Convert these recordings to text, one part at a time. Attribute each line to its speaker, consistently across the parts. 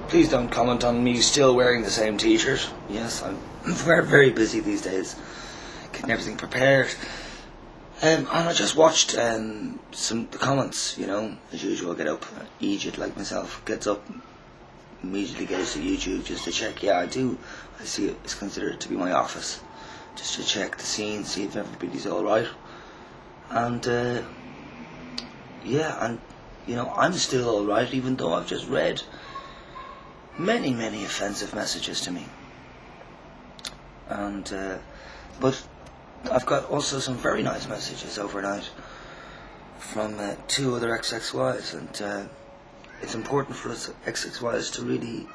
Speaker 1: Please don't comment on me still wearing the same t-shirt. Yes, I'm very, very busy these days, getting everything prepared. And I just watched the comments, you know, as usual. Get up, Egypt like myself, gets up, immediately goes to YouTube just to check. Yeah, I see it. It's considered to be my office, just to check the scene, see if everybody's all right. And yeah, and you know, I'm still all right, even though I've just read many, many offensive messages to me. And but I've got also some very nice messages overnight from 2 other XXYs, and it's important for us XXYs to really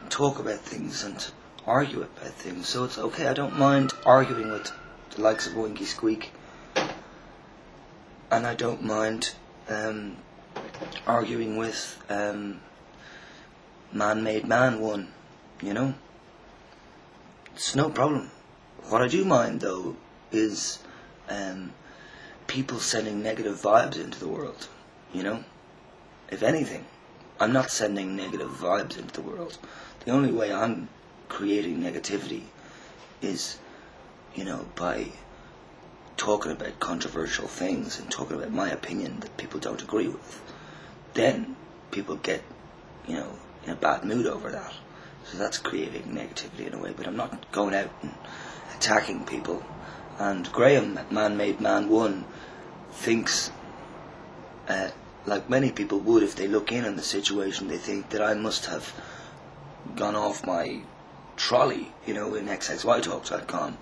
Speaker 1: talk about things and argue about things. So it's okay, I don't mind arguing with the likes of Winky Squeak, and I don't mind arguing with Man-Made Man 1, you know. It's no problem. What I do mind, though, is people sending negative vibes into the world, you know. If anything, I'm not sending negative vibes into the world. The only way I'm creating negativity is, you know, by talking about controversial things and talking about my opinion that people don't agree with. Then people get, you know, in a bad mood over that. So that's creating negativity in a way, but I'm not going out and attacking people. And Graham, Man-Made Man 1, thinks, like many people would if they look in on the situation, they think that I must have gone off my trolley, you know, in xxytalk.com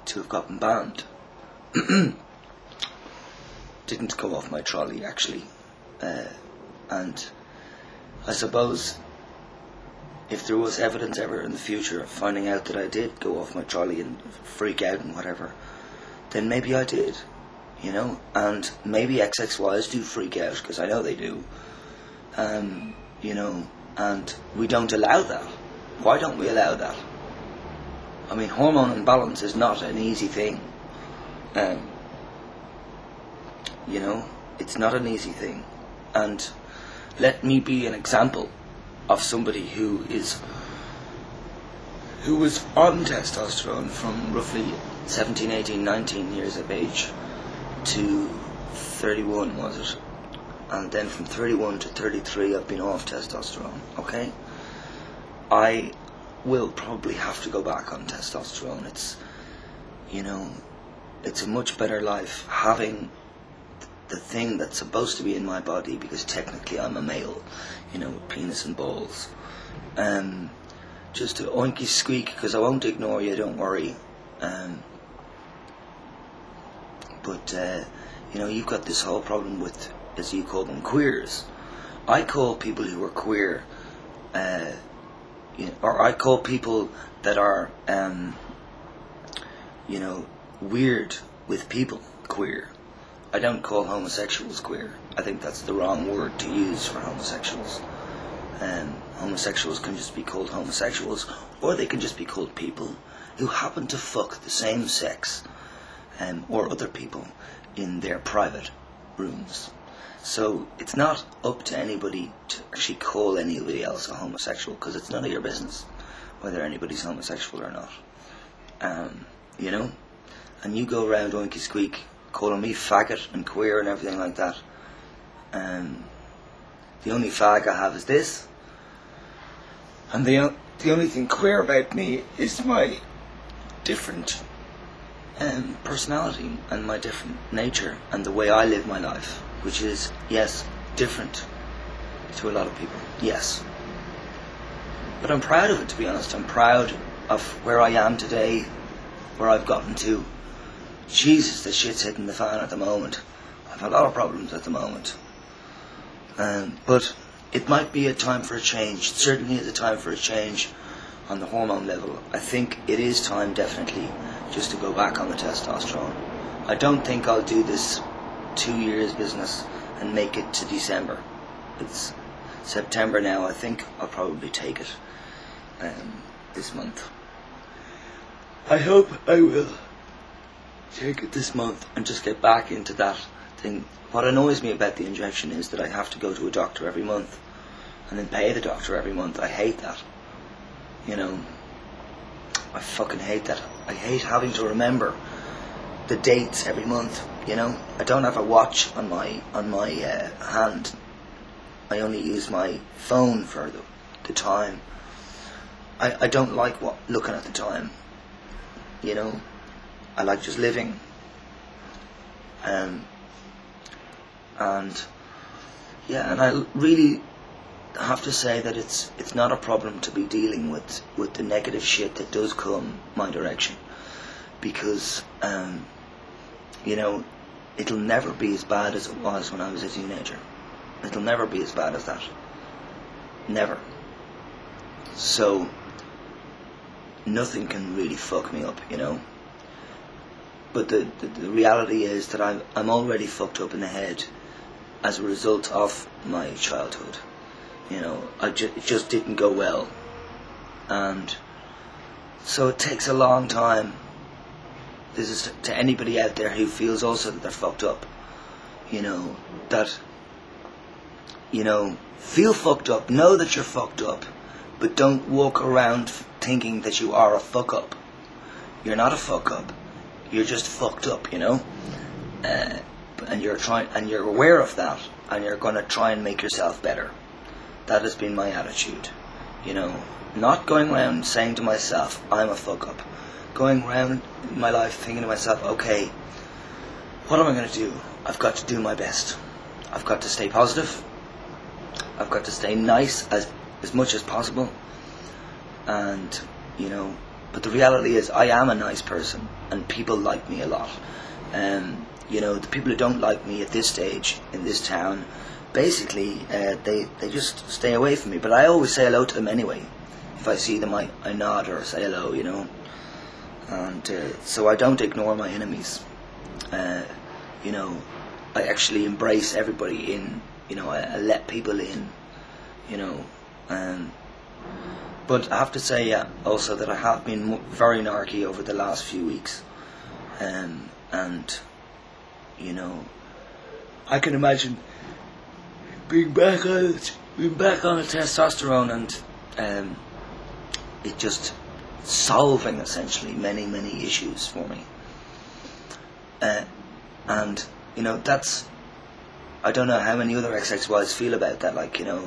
Speaker 1: to have gotten banned. Didn't go off my trolley, actually. And I suppose if there was evidence ever in the future of finding out that I did go off my trolley and freak out and whatever, then maybe I did, you know. And maybe XXYs do freak out, because I know they do, you know, and we don't allow that. Why don't we allow that? I mean, hormone imbalance is not an easy thing. You know, it's not an easy thing. And let me be an example of somebody who was on testosterone from roughly 17, 18, 19 years of age to 31, was it? And then from 31 to 33 I've been off testosterone, okay? I will probably have to go back on testosterone. It's, you know, it's a much better life having the thing that's supposed to be in my body, because technically I'm a male, you know, with penis and balls. Just to oinky squeak, because I won't ignore you, don't worry. But you know, you've got this whole problem with, as you call them, queers. I call people who are queer, you know, or I call people that are, you know, weird with people queer. I don't call homosexuals queer. I think that's the wrong word to use for homosexuals. Homosexuals can just be called homosexuals, or they can just be called people who happen to fuck the same sex or other people in their private rooms. So it's not up to anybody to actually call anybody else a homosexual, because it's none of your business whether anybody's homosexual or not. You know? And you go around oinky squeak calling me faggot and queer and everything like that. The only fag I have is this, and the only thing queer about me is my different personality and my different nature and the way I live my life, which is, yes, different to a lot of people, yes. But I'm proud of it, to be honest. I'm proud of where I am today, where I've gotten to. Jesus, the shit's hitting the fan at the moment. I've a lot of problems at the moment. But it might be a time for a change. It certainly is a time for a change on the hormone level. I think it is time, definitely, just to go back on the testosterone. I don't think I'll do this 2 years business and make it to December. It's September now. I think I'll probably take it this month. I hope I will take it this month and just get back into that thing. What annoys me about the injection is that I have to go to a doctor every month, and then pay the doctor every month. I hate that. You know, I fucking hate that. I hate having to remember the dates every month. You know, I don't have a watch on my hand. I only use my phone for the time. I don't like looking at the time. You know, I like just living. And yeah, and I really have to say that it's not a problem to be dealing with the negative shit that does come my direction, because you know, it'll never be as bad as it was when I was a teenager. It'll never be as bad as that. Never. So nothing can really fuck me up, you know. But the reality is that I'm already fucked up in the head as a result of my childhood. You know, it just didn't go well. And so it takes a long time. This is to anybody out there who feels also that they're fucked up. You know, that, you know, feel fucked up, know that you're fucked up, but don't walk around thinking that you are a fuck up. You're not a fuck up. You're just fucked up, you know. And you're aware of that, and you're going to try and make yourself better. That has been my attitude, you know. Not going around saying to myself, I'm a fuck up. Going around my life thinking to myself, okay, what am I going to do? I've got to do my best. I've got to stay positive. I've got to stay nice as much as possible. And, you know, but the reality is I am a nice person, and people like me a lot. You know, the people who don't like me at this stage in this town, basically they just stay away from me. But I always say hello to them anyway. If I see them, I nod or say hello, you know. And so I don't ignore my enemies. You know, I actually embrace everybody in. You know, I let people in. You know, but I have to say, yeah, also that I have been very narky over the last few weeks, and you know, I can imagine being back on the testosterone and it just solving essentially many issues for me. And you know, that's, I don't know how many other XXYs feel about that. Like, you know,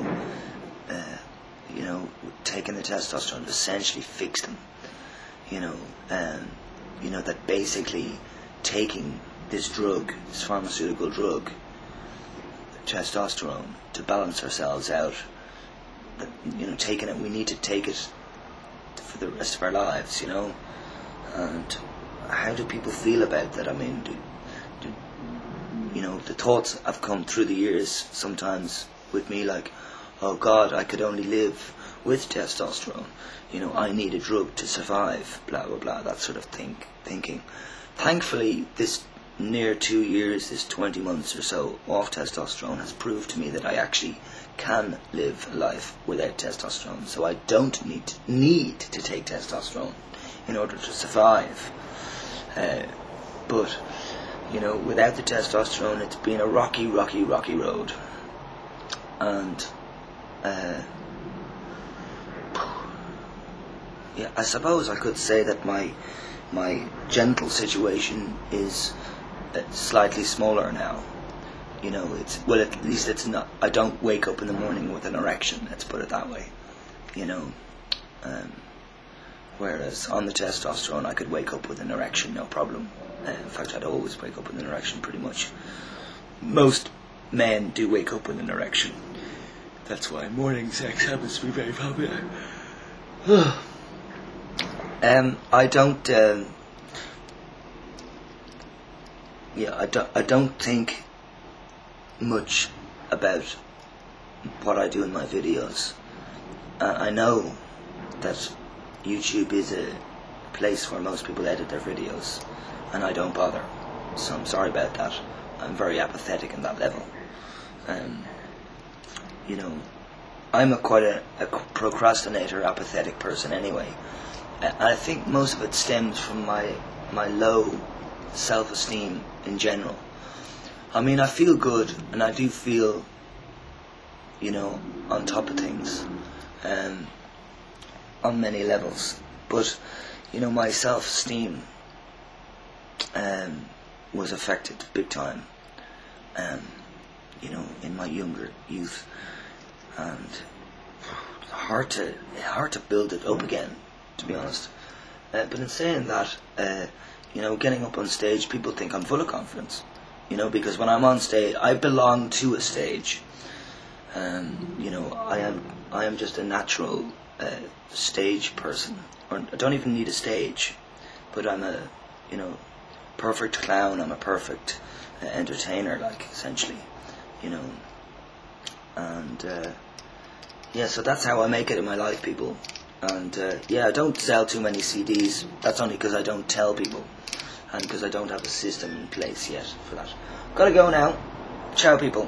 Speaker 1: taking the testosterone to essentially fix them. You know, that basically taking this drug, this pharmaceutical drug, testosterone, to balance ourselves out. That, you know, taking it, we need to take it for the rest of our lives. You know, and how do people feel about that? I mean, you know, the thoughts have come through the years sometimes with me, like, oh God, I could only live with testosterone. You know, I need a drug to survive, blah, blah, blah, that sort of thinking. Thankfully, this near 2 years, this 20 months or so off testosterone has proved to me that I actually can live a life without testosterone. So I don't need to take testosterone in order to survive. But, you know, without the testosterone, it's been a rocky road. And yeah, I suppose I could say that my genital situation is slightly smaller now. You know, at least it's not. I don't wake up in the morning with an erection. Let's put it that way. You know, whereas on the testosterone, I could wake up with an erection, no problem. In fact, I'd always wake up with an erection, pretty much. Most men do wake up with an erection. That's why morning sex happens to be very popular. I don't think much about what I do in my videos. I know that YouTube is a place where most people edit their videos, and I don't bother. So I'm sorry about that. I'm very apathetic in that level. You know, I'm quite a procrastinator, apathetic person anyway. I think most of it stems from my low self-esteem in general. I mean, I feel good, and I do feel you know, on top of things, on many levels. But, you know, my self-esteem was affected big time, you know, in my younger youth, and hard to build it up again, to be honest. But in saying that, you know, getting up on stage, people think I'm full of confidence, you know, because when I'm on stage, I belong to a stage. You know, I am just a natural stage person, or I don't even need a stage, but I'm a, you know, perfect clown. I'm a perfect entertainer, like, essentially, you know. And yeah, so that's how I make it in my life, people. And yeah, I don't sell too many CDs. That's only because I don't tell people, and because I don't have a system in place yet for that. Gotta go now. Ciao, people.